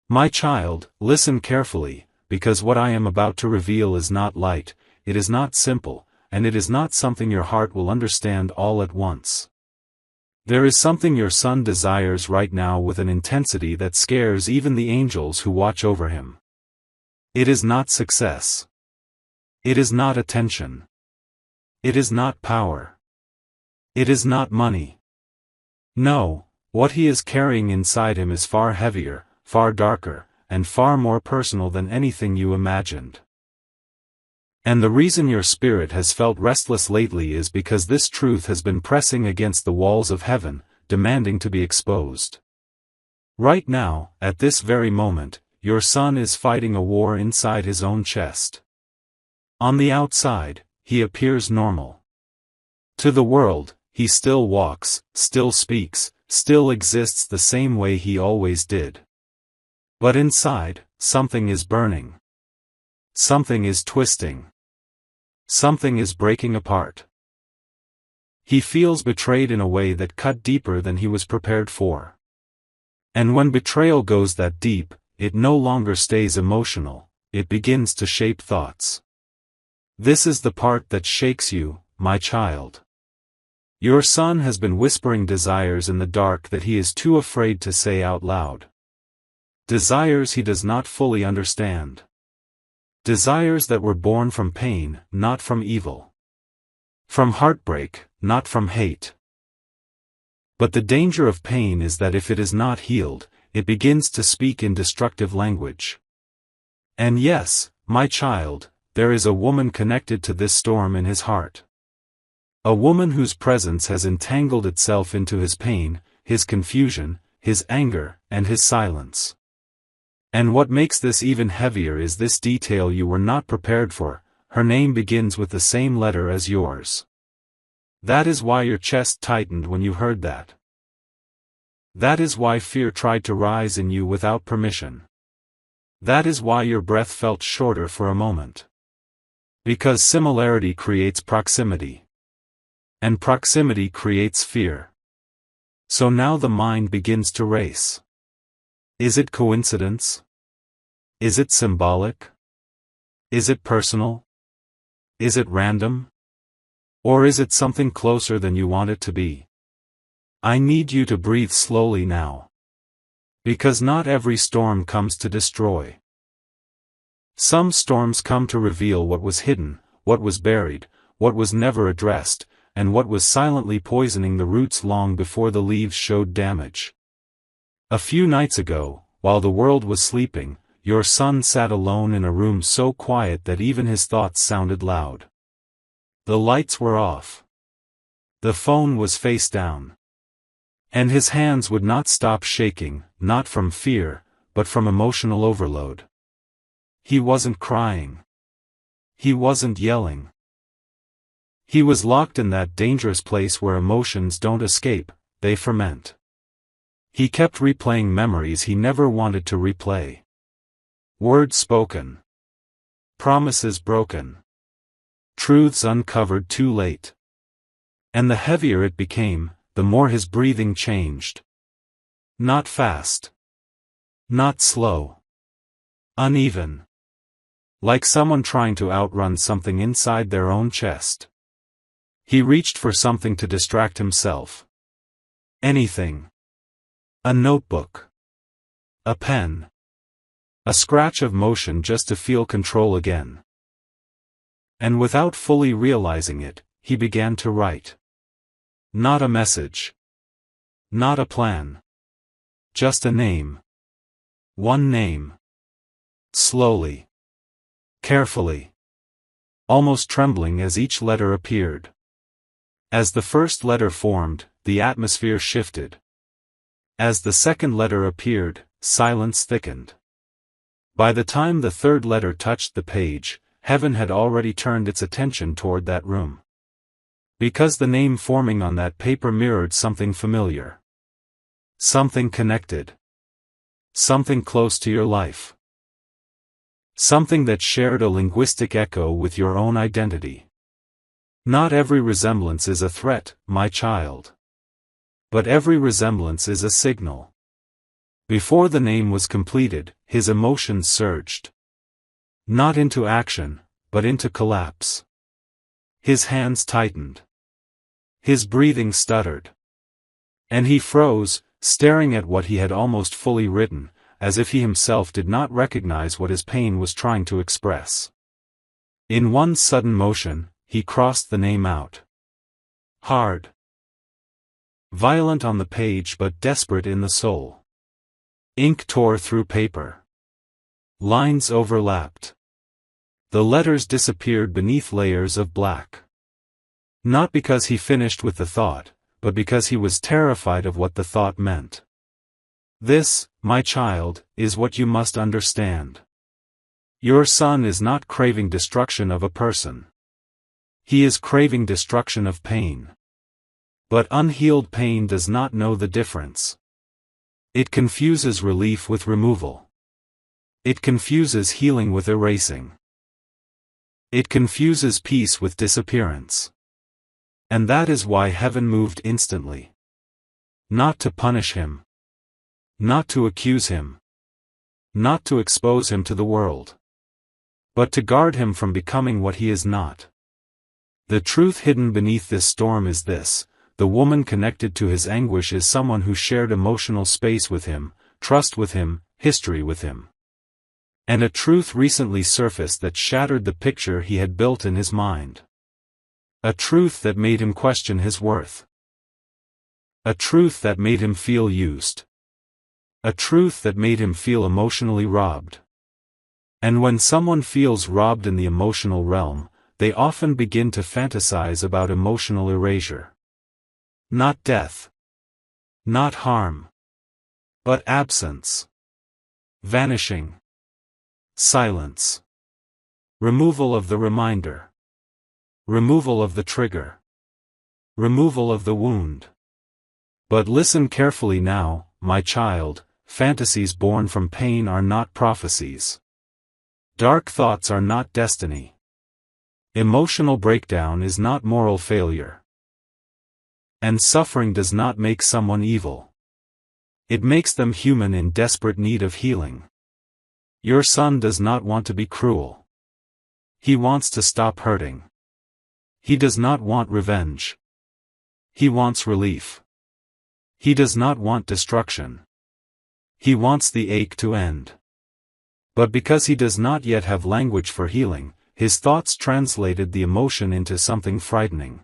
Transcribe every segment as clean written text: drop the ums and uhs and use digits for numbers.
My child, listen carefully, because what I am about to reveal is not light, it is not simple, and it is not something your heart will understand all at once. There is something your son desires right now with an intensity that scares even the angels who watch over him. It is not success. It is not attention. It is not power. It is not money. No, what he is carrying inside him is far heavier, far darker, and far more personal than anything you imagined. And the reason your spirit has felt restless lately is because this truth has been pressing against the walls of heaven, demanding to be exposed. Right now, at this very moment, your son is fighting a war inside his own chest. On the outside, he appears normal. To the world, he still walks, still speaks, still exists the same way he always did. But inside, something is burning. Something is twisting. Something is breaking apart. He feels betrayed in a way that cut deeper than he was prepared for. And when betrayal goes that deep, it no longer stays emotional, it begins to shape thoughts. This is the part that shakes you, my child. Your son has been whispering desires in the dark that he is too afraid to say out loud. Desires he does not fully understand. Desires that were born from pain, not from evil. From heartbreak, not from hate. But the danger of pain is that if it is not healed, it begins to speak in destructive language. And yes, my child, there is a woman connected to this storm in his heart. A woman whose presence has entangled itself into his pain, his confusion, his anger, and his silence. And what makes this even heavier is this detail you were not prepared for: her name begins with the same letter as yours. That is why your chest tightened when you heard that. That is why fear tried to rise in you without permission. That is why your breath felt shorter for a moment. Because similarity creates proximity. And proximity creates fear. So now the mind begins to race. Is it coincidence? Is it symbolic? Is it personal? Is it random? Or is it something closer than you want it to be? I need you to breathe slowly now. Because not every storm comes to destroy. Some storms come to reveal what was hidden, what was buried, what was never addressed, and what was silently poisoning the roots long before the leaves showed damage. A few nights ago, while the world was sleeping, your son sat alone in a room so quiet that even his thoughts sounded loud. The lights were off. The phone was face down. And his hands would not stop shaking, not from fear, but from emotional overload. He wasn't crying. He wasn't yelling. He was locked in that dangerous place where emotions don't escape, they ferment. He kept replaying memories he never wanted to replay. Words spoken. Promises broken. Truths uncovered too late. And the heavier it became, the more his breathing changed. Not fast. Not slow. Uneven. Like someone trying to outrun something inside their own chest. He reached for something to distract himself. Anything. A notebook. A pen. A scratch of motion just to feel control again. And without fully realizing it, he began to write. Not a message. Not a plan. Just a name. One name. Slowly. Carefully. Almost trembling as each letter appeared. As the first letter formed, the atmosphere shifted. As the second letter appeared, silence thickened. By the time the third letter touched the page, heaven had already turned its attention toward that room. Because the name forming on that paper mirrored something familiar. Something connected. Something close to your life. Something that shared a linguistic echo with your own identity. Not every resemblance is a threat, my child. But every resemblance is a signal. Before the name was completed, his emotions surged. Not into action, but into collapse. His hands tightened. His breathing stuttered. And he froze, staring at what he had almost fully written, as if he himself did not recognize what his pain was trying to express. In one sudden motion, he crossed the name out. Hard. Violent on the page but desperate in the soul. Ink tore through paper. Lines overlapped. The letters disappeared beneath layers of black. Not because he finished with the thought, but because he was terrified of what the thought meant. This, my child, is what you must understand. Your son is not craving destruction of a person. He is craving destruction of pain. But unhealed pain does not know the difference. It confuses relief with removal. It confuses healing with erasing. It confuses peace with disappearance. And that is why heaven moved instantly. Not to punish him. Not to accuse him. Not to expose him to the world. But to guard him from becoming what he is not. The truth hidden beneath this storm is this: the woman connected to his anguish is someone who shared emotional space with him, trust with him, history with him. And a truth recently surfaced that shattered the picture he had built in his mind. A truth that made him question his worth. A truth that made him feel used. A truth that made him feel emotionally robbed. And when someone feels robbed in the emotional realm, they often begin to fantasize about emotional erasure. Not death. Not harm. But absence. Vanishing. Silence. Removal of the reminder. Removal of the trigger. Removal of the wound. But listen carefully now, my child, fantasies born from pain are not prophecies. Dark thoughts are not destiny. Emotional breakdown is not moral failure. And suffering does not make someone evil. It makes them human in desperate need of healing. Your son does not want to be cruel. He wants to stop hurting. He does not want revenge. He wants relief. He does not want destruction. He wants the ache to end. But because he does not yet have language for healing, his thoughts translated the emotion into something frightening.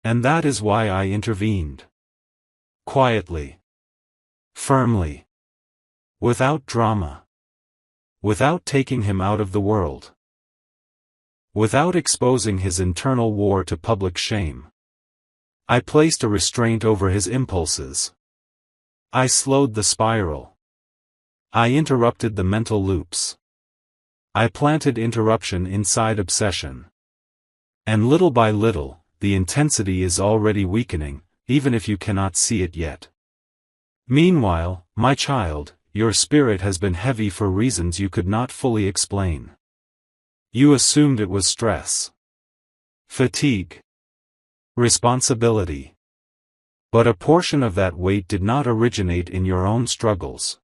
And that is why I intervened. Quietly. Firmly. Without drama. Without taking him out of the world. Without exposing his internal war to public shame. I placed a restraint over his impulses. I slowed the spiral. I interrupted the mental loops. I planted interruption inside obsession. And little by little, the intensity is already weakening, even if you cannot see it yet. Meanwhile, my child, your spirit has been heavy for reasons you could not fully explain. You assumed it was stress. Fatigue. Responsibility. But a portion of that weight did not originate in your own struggles.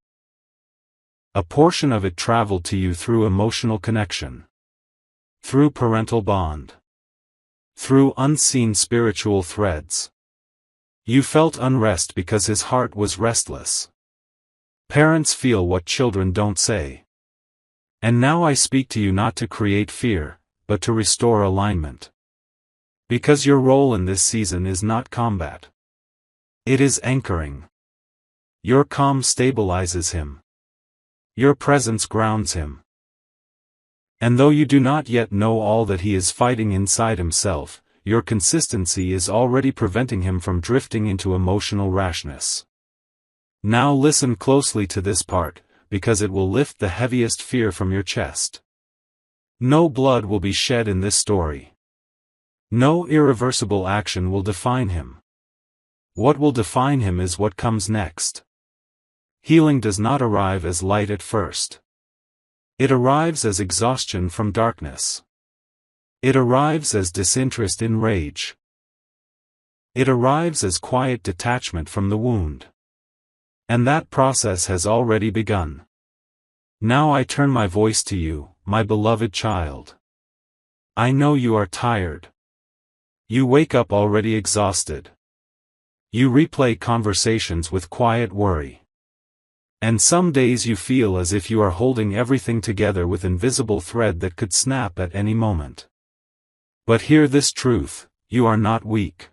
A portion of it traveled to you through emotional connection. Through parental bond. Through unseen spiritual threads. You felt unrest because his heart was restless. Parents feel what children don't say. And now I speak to you not to create fear, but to restore alignment. Because your role in this season is not combat. It is anchoring. Your calm stabilizes him. Your presence grounds him. And though you do not yet know all that he is fighting inside himself, your consistency is already preventing him from drifting into emotional rashness. Now listen closely to this part, because it will lift the heaviest fear from your chest. No blood will be shed in this story. No irreversible action will define him. What will define him is what comes next. Healing does not arrive as light at first. It arrives as exhaustion from darkness. It arrives as disinterest in rage. It arrives as quiet detachment from the wound. And that process has already begun. Now I turn my voice to you, my beloved child. I know you are tired. You wake up already exhausted. You replay conversations with quiet worry. And some days you feel as if you are holding everything together with invisible thread that could snap at any moment. But hear this truth, you are not weak.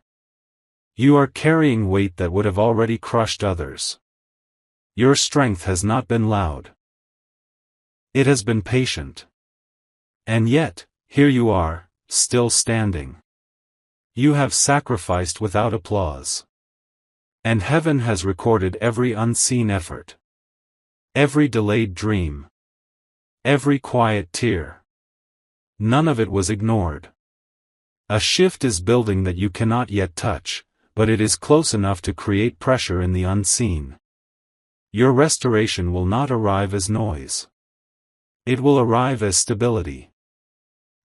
You are carrying weight that would have already crushed others. Your strength has not been loud. It has been patient. And yet, here you are, still standing. You have sacrificed without applause. And heaven has recorded every unseen effort. Every delayed dream. Every quiet tear. None of it was ignored. A shift is building that you cannot yet touch, but it is close enough to create pressure in the unseen. Your restoration will not arrive as noise. It will arrive as stability.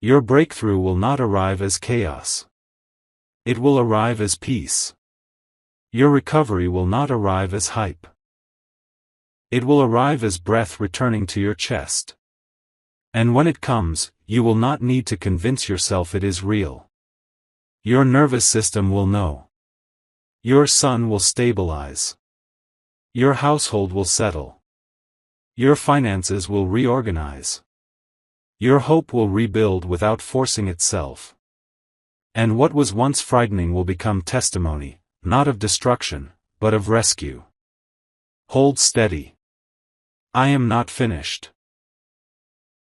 Your breakthrough will not arrive as chaos. It will arrive as peace. Your recovery will not arrive as hype. It will arrive as breath returning to your chest. And when it comes, you will not need to convince yourself it is real. Your nervous system will know. Your sun will stabilize. Your household will settle. Your finances will reorganize. Your hope will rebuild without forcing itself. And what was once frightening will become testimony, not of destruction, but of rescue. Hold steady. I am not finished.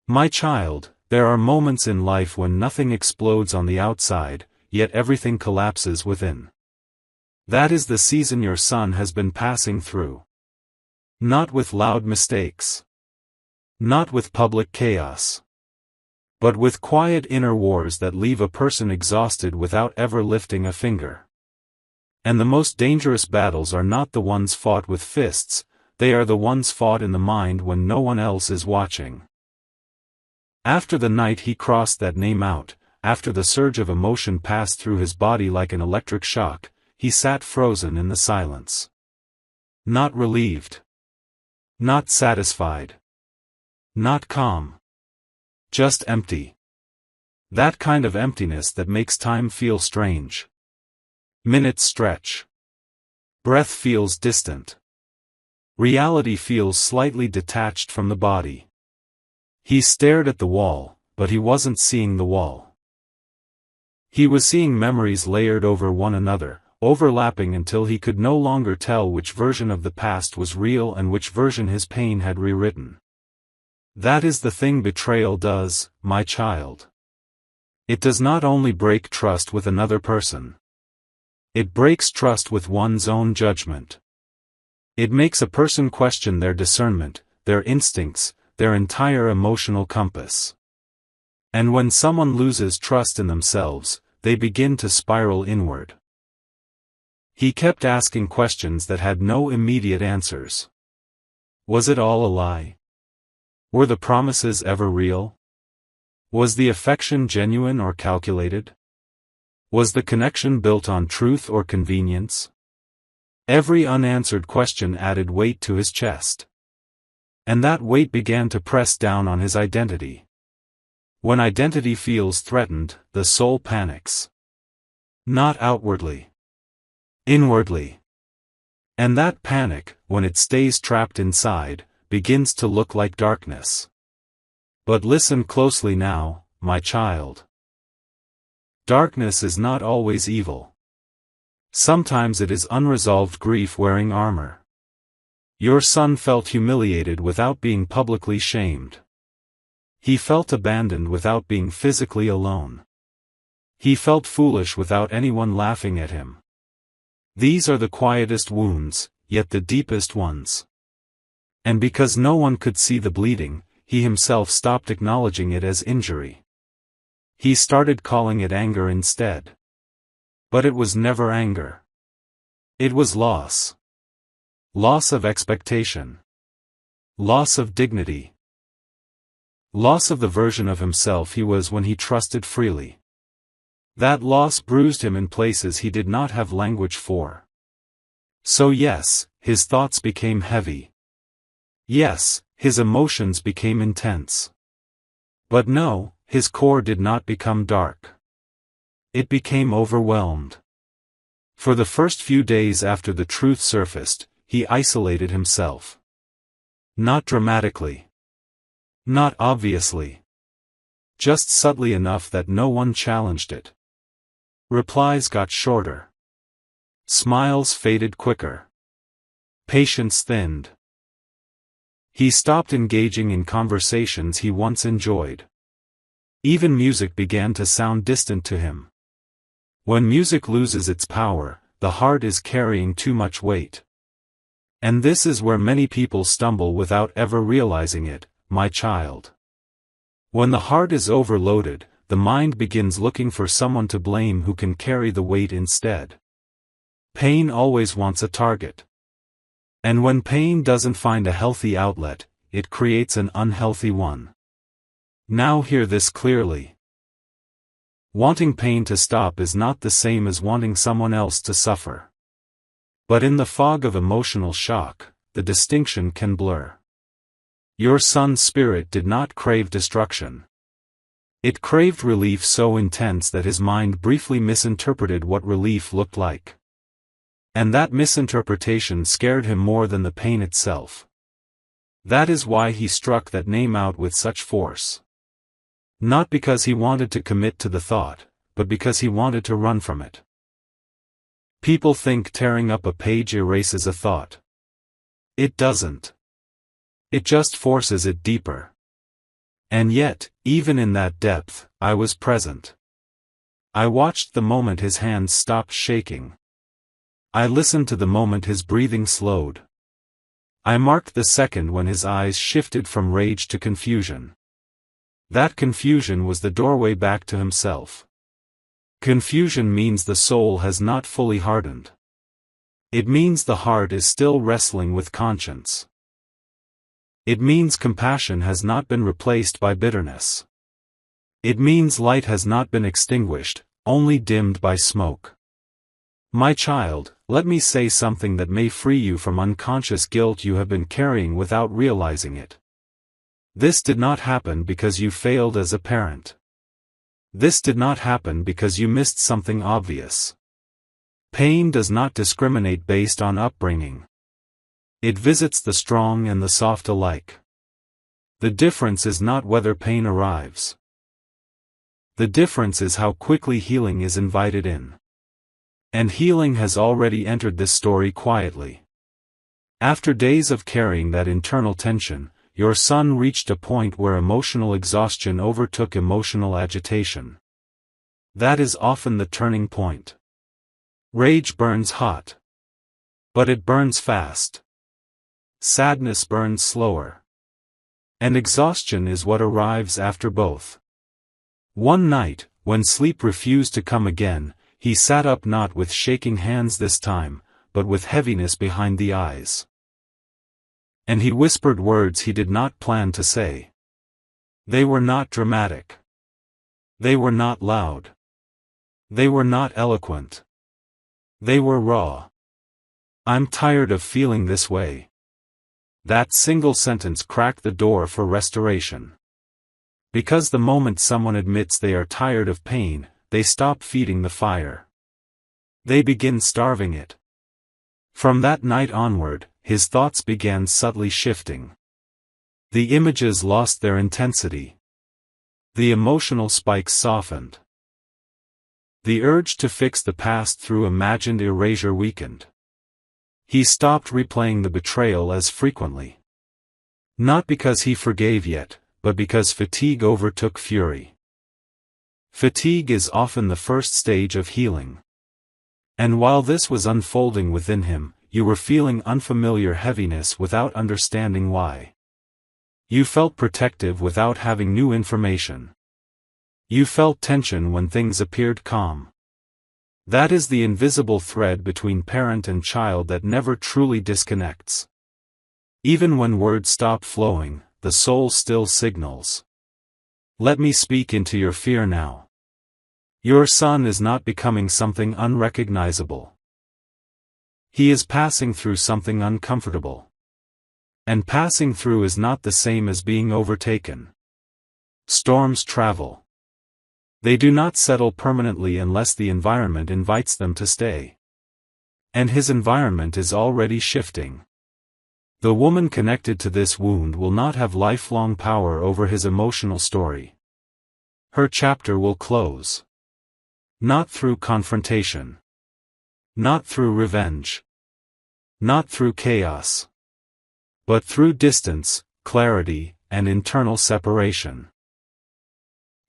My child, there are moments in life when nothing explodes on the outside, yet everything collapses within. That is the season your son has been passing through. Not with loud mistakes. Not with public chaos. But with quiet inner wars that leave a person exhausted without ever lifting a finger. And the most dangerous battles are not the ones fought with fists, they are the ones fought in the mind when no one else is watching. After the night he crossed that name out, after the surge of emotion passed through his body like an electric shock, he sat frozen in the silence. Not relieved. Not satisfied. Not calm. Just empty. That kind of emptiness that makes time feel strange. Minutes stretch. Breath feels distant. Reality feels slightly detached from the body. He stared at the wall, but he wasn't seeing the wall. He was seeing memories layered over one another, overlapping until he could no longer tell which version of the past was real and which version his pain had rewritten. That is the thing betrayal does, my child. It does not only break trust with another person. It breaks trust with one's own judgment. It makes a person question their discernment, their instincts, their entire emotional compass. And when someone loses trust in themselves, they begin to spiral inward. He kept asking questions that had no immediate answers. Was it all a lie? Were the promises ever real? Was the affection genuine or calculated? Was the connection built on truth or convenience? Every unanswered question added weight to his chest. And that weight began to press down on his identity. When identity feels threatened, the soul panics. Not outwardly. Inwardly. And that panic, when it stays trapped inside, begins to look like darkness. But listen closely now, my child. Darkness is not always evil. Sometimes it is unresolved grief wearing armor. Your son felt humiliated without being publicly shamed. He felt abandoned without being physically alone. He felt foolish without anyone laughing at him. These are the quietest wounds, yet the deepest ones. And because no one could see the bleeding, he himself stopped acknowledging it as injury. He started calling it anger instead. But it was never anger. It was loss. Loss of expectation. Loss of dignity. Loss of the version of himself he was when he trusted freely. That loss bruised him in places he did not have language for. So yes, his thoughts became heavy. Yes, his emotions became intense. But no, his core did not become dark. It became overwhelmed. For the first few days after the truth surfaced, he isolated himself. Not dramatically. Not obviously. Just subtly enough that no one challenged it. Replies got shorter. Smiles faded quicker. Patience thinned. He stopped engaging in conversations he once enjoyed. Even music began to sound distant to him. When music loses its power, the heart is carrying too much weight. And this is where many people stumble without ever realizing it, my child. When the heart is overloaded, the mind begins looking for someone to blame who can carry the weight instead. Pain always wants a target. And when pain doesn't find a healthy outlet, it creates an unhealthy one. Now hear this clearly. Wanting pain to stop is not the same as wanting someone else to suffer. But in the fog of emotional shock, the distinction can blur. Your son's spirit did not crave destruction. It craved relief so intense that his mind briefly misinterpreted what relief looked like. And that misinterpretation scared him more than the pain itself. That is why he struck that name out with such force. Not because he wanted to commit to the thought, but because he wanted to run from it. People think tearing up a page erases a thought. It doesn't. It just forces it deeper. And yet, even in that depth, I was present. I watched the moment his hands stopped shaking. I listened to the moment his breathing slowed. I marked the second when his eyes shifted from rage to confusion. That confusion was the doorway back to himself. Confusion means the soul has not fully hardened. It means the heart is still wrestling with conscience. It means compassion has not been replaced by bitterness. It means light has not been extinguished, only dimmed by smoke. My child, let me say something that may free you from unconscious guilt you have been carrying without realizing it. This did not happen because you failed as a parent. This did not happen because you missed something obvious. Pain does not discriminate based on upbringing. It visits the strong and the soft alike. The difference is not whether pain arrives. The difference is how quickly healing is invited in. And healing has already entered this story quietly. After days of carrying that internal tension, your son reached a point where emotional exhaustion overtook emotional agitation. That is often the turning point. Rage burns hot. But it burns fast. Sadness burns slower. And exhaustion is what arrives after both. One night, when sleep refused to come again, he sat up not with shaking hands this time, but with heaviness behind the eyes. And he whispered words he did not plan to say. They were not dramatic. They were not loud. They were not eloquent. They were raw. I'm tired of feeling this way. That single sentence cracked the door for restoration. Because the moment someone admits they are tired of pain, they stop feeding the fire. They begin starving it. From that night onward, his thoughts began subtly shifting. The images lost their intensity. The emotional spikes softened. The urge to fix the past through imagined erasure weakened. He stopped replaying the betrayal as frequently. Not because he forgave yet, but because fatigue overtook fury. Fatigue is often the first stage of healing. And while this was unfolding within him, you were feeling unfamiliar heaviness without understanding why. You felt protective without having new information. You felt tension when things appeared calm. That is the invisible thread between parent and child that never truly disconnects. Even when words stop flowing, the soul still signals. Let me speak into your fear now. Your son is not becoming something unrecognizable. He is passing through something uncomfortable. And passing through is not the same as being overtaken. Storms travel. They do not settle permanently unless the environment invites them to stay. And his environment is already shifting. The woman connected to this wound will not have lifelong power over his emotional story. Her chapter will close. Not through confrontation. Not through revenge. Not through chaos. But through distance, clarity, and internal separation.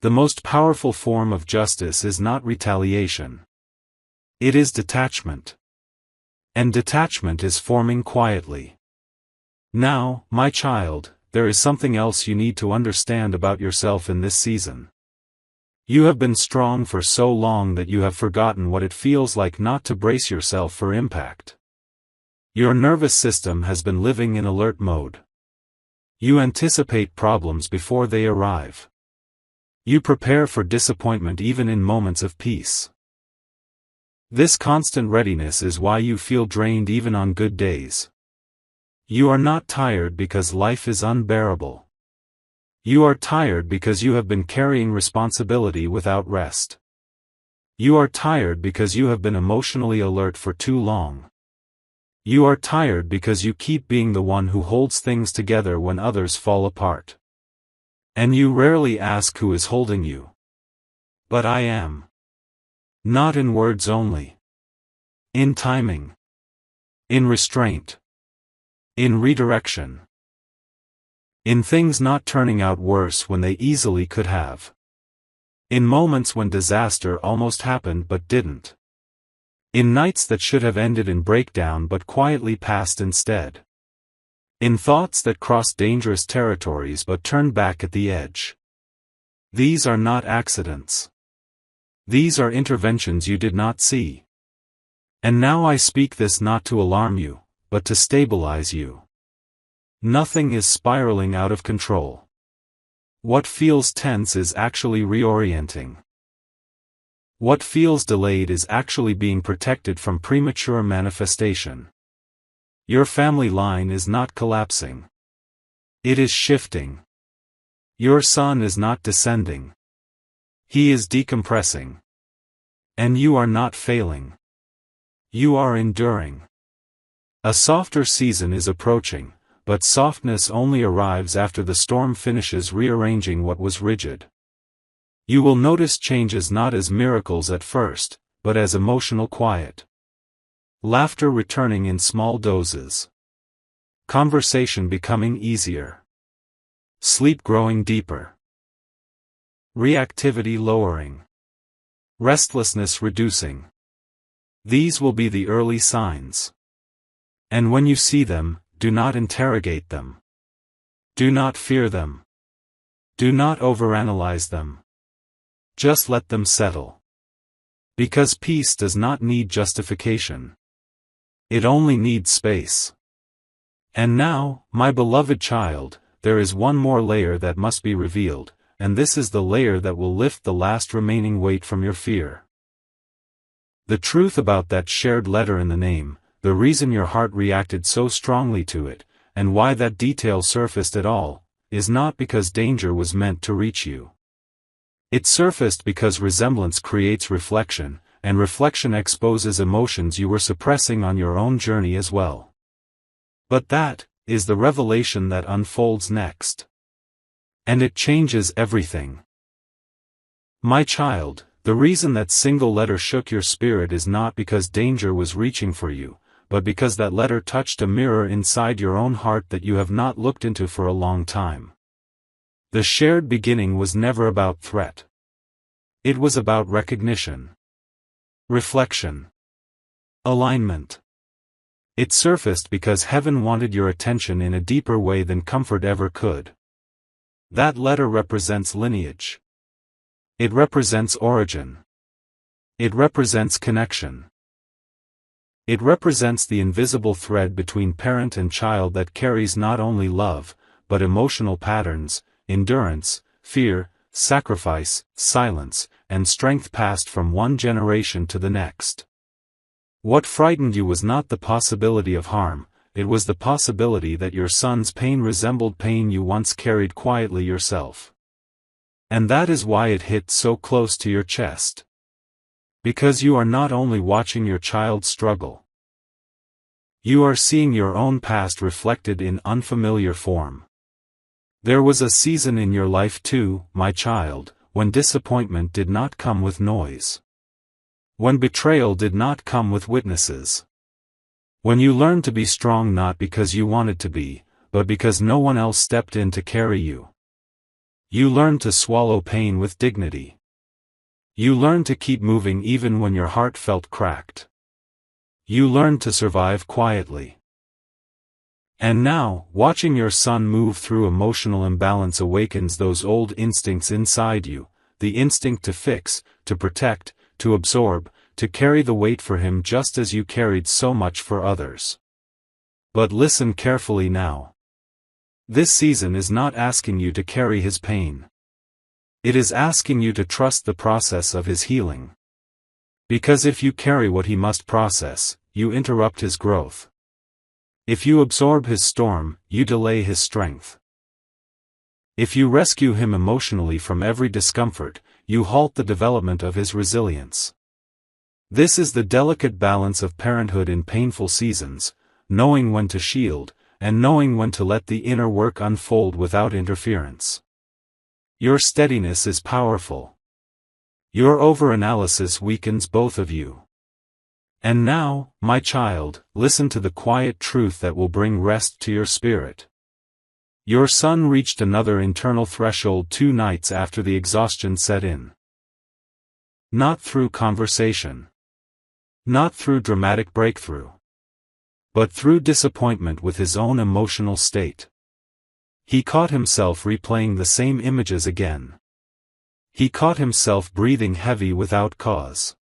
The most powerful form of justice is not retaliation. It is detachment. And detachment is forming quietly. Now, my child, there is something else you need to understand about yourself in this season. You have been strong for so long that you have forgotten what it feels like not to brace yourself for impact. Your nervous system has been living in alert mode. You anticipate problems before they arrive. You prepare for disappointment even in moments of peace. This constant readiness is why you feel drained even on good days. You are not tired because life is unbearable. You are tired because you have been carrying responsibility without rest. You are tired because you have been emotionally alert for too long. You are tired because you keep being the one who holds things together when others fall apart. And you rarely ask who is holding you. But I am. Not in words only. In timing. In restraint. In redirection. In things not turning out worse when they easily could have. In moments when disaster almost happened but didn't. In nights that should have ended in breakdown but quietly passed instead. In thoughts that crossed dangerous territories but turned back at the edge. These are not accidents. These are interventions you did not see. And now I speak this not to alarm you, but to stabilize you. Nothing is spiraling out of control. What feels tense is actually reorienting. What feels delayed is actually being protected from premature manifestation. Your family line is not collapsing. It is shifting. Your son is not descending. He is decompressing. And you are not failing. You are enduring. A softer season is approaching, but softness only arrives after the storm finishes rearranging what was rigid. You will notice changes not as miracles at first, but as emotional quiet. Laughter returning in small doses. Conversation becoming easier. Sleep growing deeper. Reactivity lowering. Restlessness reducing. These will be the early signs. And when you see them, do not interrogate them. Do not fear them. Do not overanalyze them. Just let them settle. Because peace does not need justification. It only needs space. And now, my beloved child, there is one more layer that must be revealed, and this is the layer that will lift the last remaining weight from your fear. The truth about that shared letter in the name, the reason your heart reacted so strongly to it, and why that detail surfaced at all, is not because danger was meant to reach you. It surfaced because resemblance creates reflection, and reflection exposes emotions you were suppressing on your own journey as well. But that is the revelation that unfolds next. And it changes everything. My child, the reason that single letter shook your spirit is not because danger was reaching for you, but because that letter touched a mirror inside your own heart that you have not looked into for a long time. The shared beginning was never about threat. It was about recognition. Reflection. Alignment. It surfaced because heaven wanted your attention in a deeper way than comfort ever could. That letter represents lineage. It represents origin. It represents connection. It represents the invisible thread between parent and child that carries not only love, but emotional patterns, endurance, fear, sacrifice, silence, and strength passed from one generation to the next. What frightened you was not the possibility of harm, it was the possibility that your son's pain resembled pain you once carried quietly yourself. And that is why it hit so close to your chest. Because you are not only watching your child struggle. You are seeing your own past reflected in unfamiliar form. There was a season in your life too, my child, when disappointment did not come with noise. When betrayal did not come with witnesses. When you learned to be strong not because you wanted to be, but because no one else stepped in to carry you. You learned to swallow pain with dignity. You learned to keep moving even when your heart felt cracked. You learned to survive quietly. And now, watching your son move through emotional imbalance awakens those old instincts inside you, the instinct to fix, to protect, to absorb, to carry the weight for him just as you carried so much for others. But listen carefully now. This season is not asking you to carry his pain. It is asking you to trust the process of his healing. Because if you carry what he must process, you interrupt his growth. If you absorb his storm, you delay his strength. If you rescue him emotionally from every discomfort, you halt the development of his resilience. This is the delicate balance of parenthood in painful seasons, knowing when to shield, and knowing when to let the inner work unfold without interference. Your steadiness is powerful. Your overanalysis weakens both of you. And now, my child, listen to the quiet truth that will bring rest to your spirit. Your son reached another internal threshold 2 nights after the exhaustion set in. Not through conversation. Not through dramatic breakthrough. But through disappointment with his own emotional state. He caught himself replaying the same images again. He caught himself breathing heavy without cause.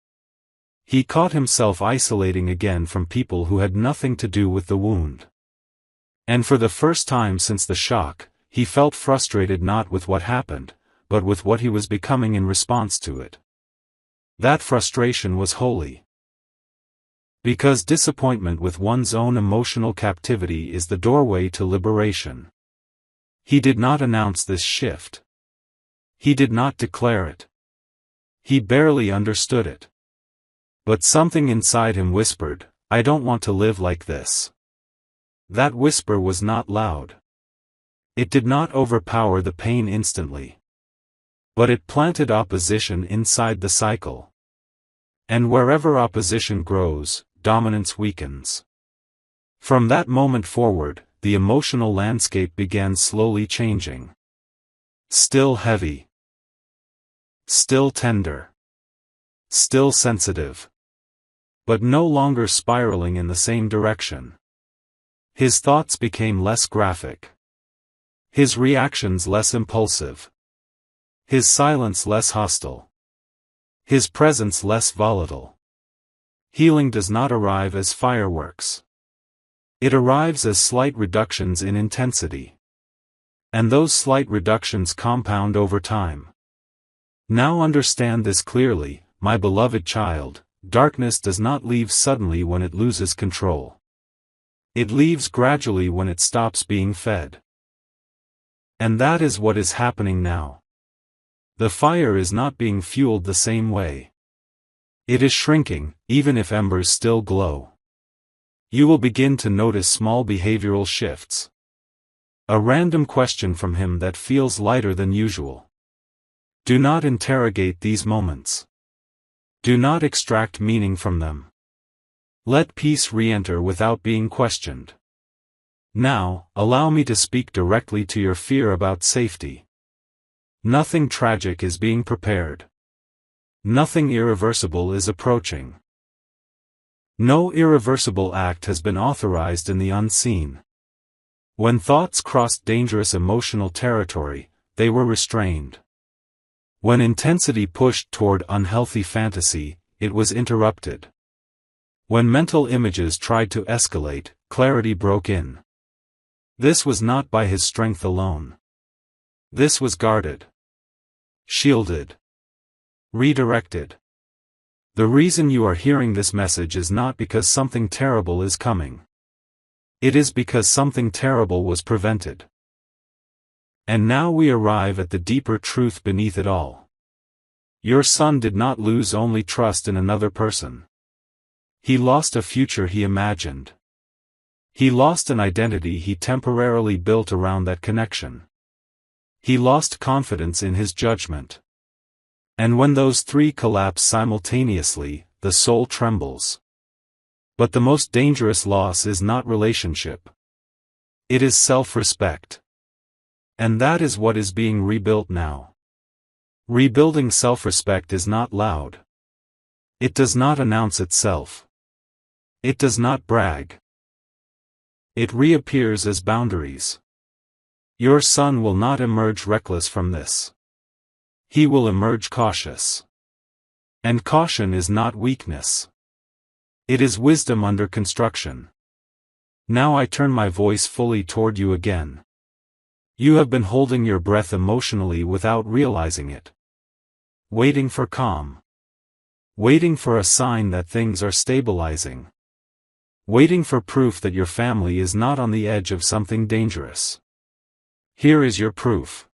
He caught himself isolating again from people who had nothing to do with the wound. And for the first time since the shock, he felt frustrated not with what happened, but with what he was becoming in response to it. That frustration was holy. Because disappointment with one's own emotional captivity is the doorway to liberation. He did not announce this shift. He did not declare it. He barely understood it. But something inside him whispered, "I don't want to live like this." That whisper was not loud. It did not overpower the pain instantly. But it planted opposition inside the cycle. And wherever opposition grows, dominance weakens. From that moment forward, the emotional landscape began slowly changing. Still heavy. Still tender. Still sensitive. But no longer spiraling in the same direction. His thoughts became less graphic. His reactions less impulsive. His silence less hostile. His presence less volatile. Healing does not arrive as fireworks. It arrives as slight reductions in intensity. And those slight reductions compound over time. Now understand this clearly, my beloved child, darkness does not leave suddenly when it loses control. It leaves gradually when it stops being fed. And that is what is happening now. The fire is not being fueled the same way. It is shrinking, even if embers still glow. You will begin to notice small behavioral shifts. A random question from him that feels lighter than usual. Do not interrogate these moments. Do not extract meaning from them. Let peace re-enter without being questioned. Now, allow me to speak directly to your fear about safety. Nothing tragic is being prepared. Nothing irreversible is approaching. No irreversible act has been authorized in the unseen. When thoughts crossed dangerous emotional territory, they were restrained. When intensity pushed toward unhealthy fantasy, it was interrupted. When mental images tried to escalate, clarity broke in. This was not by his strength alone. This was guarded. Shielded. Redirected. The reason you are hearing this message is not because something terrible is coming. It is because something terrible was prevented. And now we arrive at the deeper truth beneath it all. Your son did not lose only trust in another person. He lost a future he imagined. He lost an identity he temporarily built around that connection. He lost confidence in his judgment. And when those three collapse simultaneously, the soul trembles. But the most dangerous loss is not relationship. It is self-respect. And that is what is being rebuilt now. Rebuilding self-respect is not loud. It does not announce itself. It does not brag. It reappears as boundaries. Your son will not emerge reckless from this. He will emerge cautious. And caution is not weakness. It is wisdom under construction. Now I turn my voice fully toward you again. You have been holding your breath emotionally without realizing it. Waiting for calm. Waiting for a sign that things are stabilizing. Waiting for proof that your family is not on the edge of something dangerous. Here is your proof.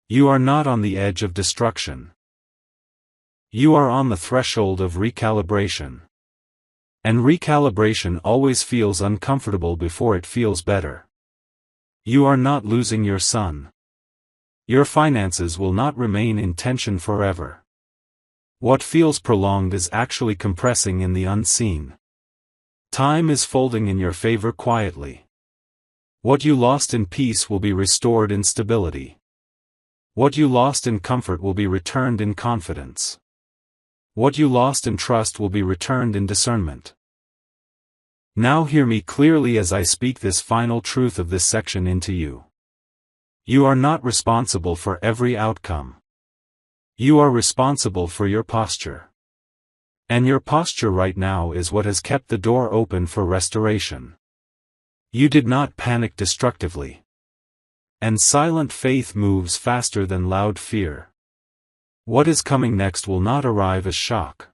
You are not on the edge of destruction. You are on the threshold of recalibration. And recalibration always feels uncomfortable before it feels better. You are not losing your son. Your finances will not remain in tension forever. What feels prolonged is actually compressing in the unseen. Time is folding in your favor quietly. What you lost in peace will be restored in stability. What you lost in comfort will be returned in confidence. What you lost in trust will be returned in discernment. Now hear me clearly as I speak this final truth of this section into you. You are not responsible for every outcome. You are responsible for your posture. And your posture right now is what has kept the door open for restoration. You did not panic destructively. And silent faith moves faster than loud fear. What is coming next will not arrive as shock.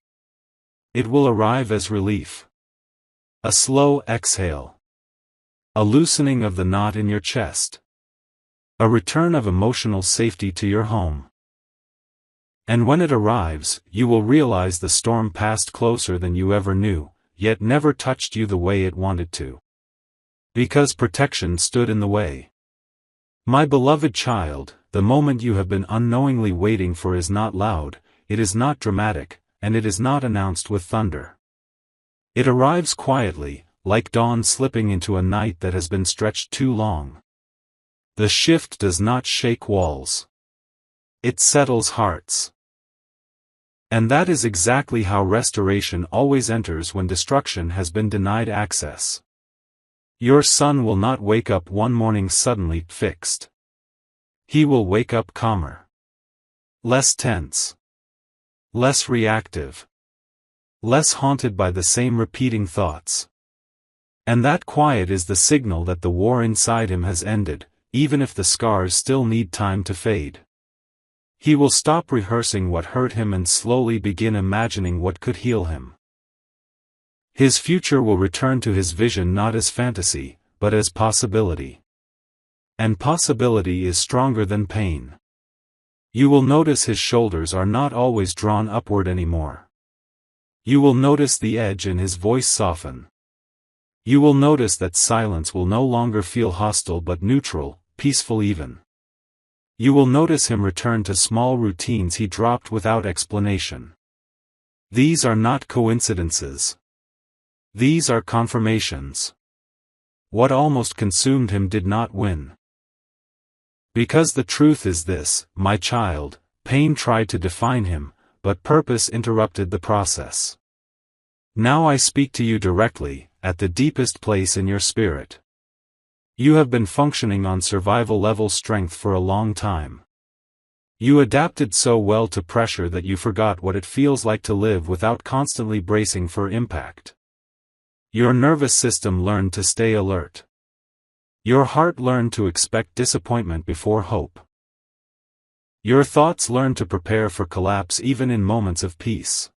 It will arrive as relief. A slow exhale. A loosening of the knot in your chest. A return of emotional safety to your home. And when it arrives, you will realize the storm passed closer than you ever knew, yet never touched you the way it wanted to. Because protection stood in the way. My beloved child, the moment you have been unknowingly waiting for is not loud, it is not dramatic, and it is not announced with thunder. It arrives quietly, like dawn slipping into a night that has been stretched too long. The shift does not shake walls. It settles hearts. And that is exactly how restoration always enters when destruction has been denied access. Your son will not wake up one morning suddenly fixed. He will wake up calmer. Less tense. Less reactive. Less haunted by the same repeating thoughts. And that quiet is the signal that the war inside him has ended, even if the scars still need time to fade. He will stop rehearsing what hurt him and slowly begin imagining what could heal him. His future will return to his vision not as fantasy, but as possibility. And possibility is stronger than pain. You will notice his shoulders are not always drawn upward anymore. You will notice the edge in his voice soften. You will notice that silence will no longer feel hostile but neutral, peaceful even. You will notice him return to small routines he dropped without explanation. These are not coincidences. These are confirmations. What almost consumed him did not win. Because the truth is this, my child, pain tried to define him, but purpose interrupted the process. Now I speak to you directly, at the deepest place in your spirit. You have been functioning on survival-level strength for a long time. You adapted so well to pressure that you forgot what it feels like to live without constantly bracing for impact. Your nervous system learned to stay alert. Your heart learned to expect disappointment before hope. Your thoughts learned to prepare for collapse even in moments of peace.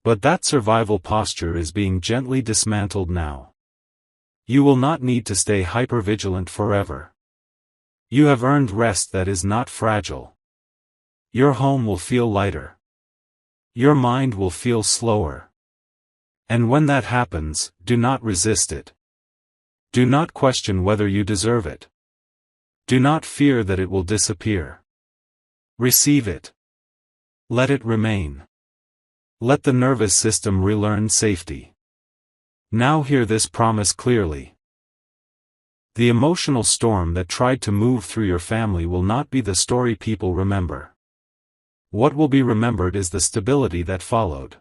But that survival posture is being gently dismantled now. You will not need to stay hypervigilant forever. You have earned rest that is not fragile. Your home will feel lighter. Your mind will feel slower. And when that happens, do not resist it. Do not question whether you deserve it. Do not fear that it will disappear. Receive it. Let it remain. Let the nervous system relearn safety. Now hear this promise clearly. The emotional storm that tried to move through your family will not be the story people remember. What will be remembered is the stability that followed.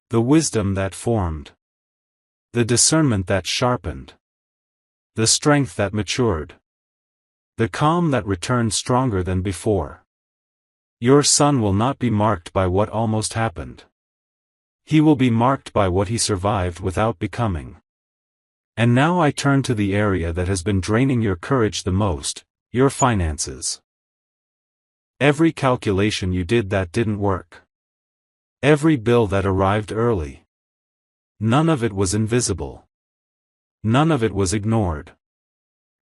The wisdom that formed. The discernment that sharpened. The strength that matured. The calm that returned stronger than before. Your son will not be marked by what almost happened. He will be marked by what he survived without becoming. And now I turn to the area that has been draining your courage the most, your finances. Every calculation you did that didn't work. Every bill that arrived early. None of it was invisible. None of it was ignored.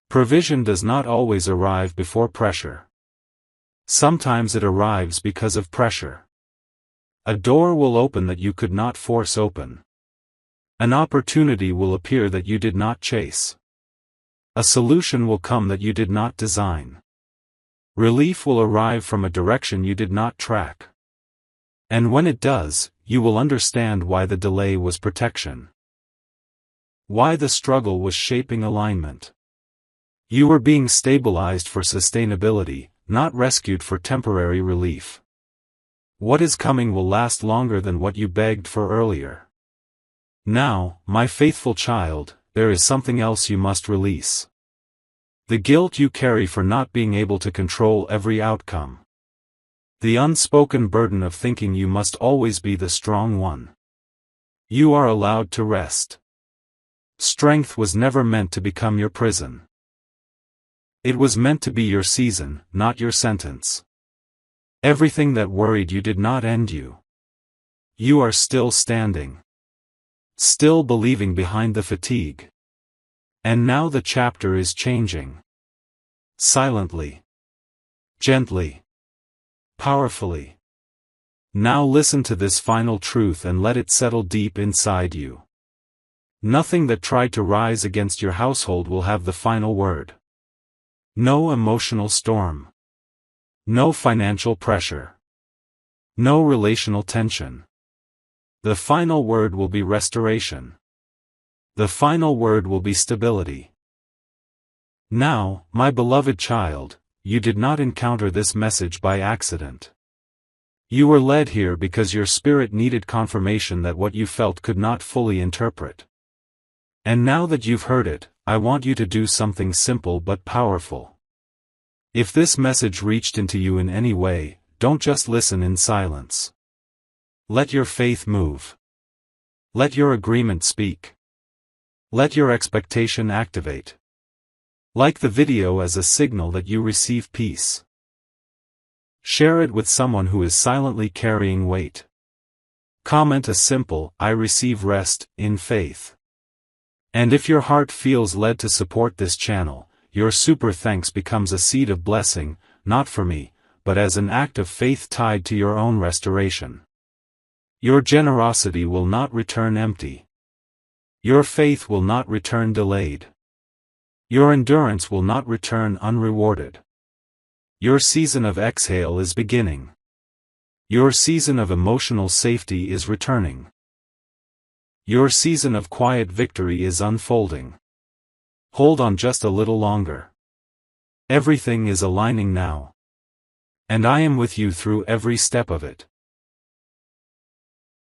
Provision does not always arrive before pressure. Sometimes it arrives because of pressure. A door will open that you could not force open. An opportunity will appear that you did not chase. A solution will come that you did not design. Relief will arrive from a direction you did not track. And when it does, you will understand why the delay was protection. Why the struggle was shaping alignment. You were being stabilized for sustainability, not rescued for temporary relief. What is coming will last longer than what you begged for earlier. Now, my faithful child, there is something else you must release. The guilt you carry for not being able to control every outcome. The unspoken burden of thinking you must always be the strong one. You are allowed to rest. Strength was never meant to become your prison. It was meant to be your season, not your sentence. Everything that worried you did not end you. You are still standing. Still believing behind the fatigue. And now the chapter is changing. Silently. Gently. Powerfully. Now listen to this final truth and let it settle deep inside you. Nothing that tried to rise against your household will have the final word. No emotional storm. No financial pressure. No relational tension. The final word will be restoration. The final word will be stability. Now, my beloved child, you did not encounter this message by accident. You were led here because your spirit needed confirmation that what you felt could not fully interpret. And now that you've heard it, I want you to do something simple but powerful. If this message reached into you in any way, don't just listen in silence. Let your faith move. Let your agreement speak. Let your expectation activate. Like the video as a signal that you receive peace. Share it with someone who is silently carrying weight. Comment a simple, "I receive rest," in faith. And if your heart feels led to support this channel, your super thanks becomes a seed of blessing, not for me, but as an act of faith tied to your own restoration. Your generosity will not return empty. Your faith will not return delayed. Your endurance will not return unrewarded. Your season of exhale is beginning. Your season of emotional safety is returning. Your season of quiet victory is unfolding. Hold on just a little longer. Everything is aligning now. And I am with you through every step of it.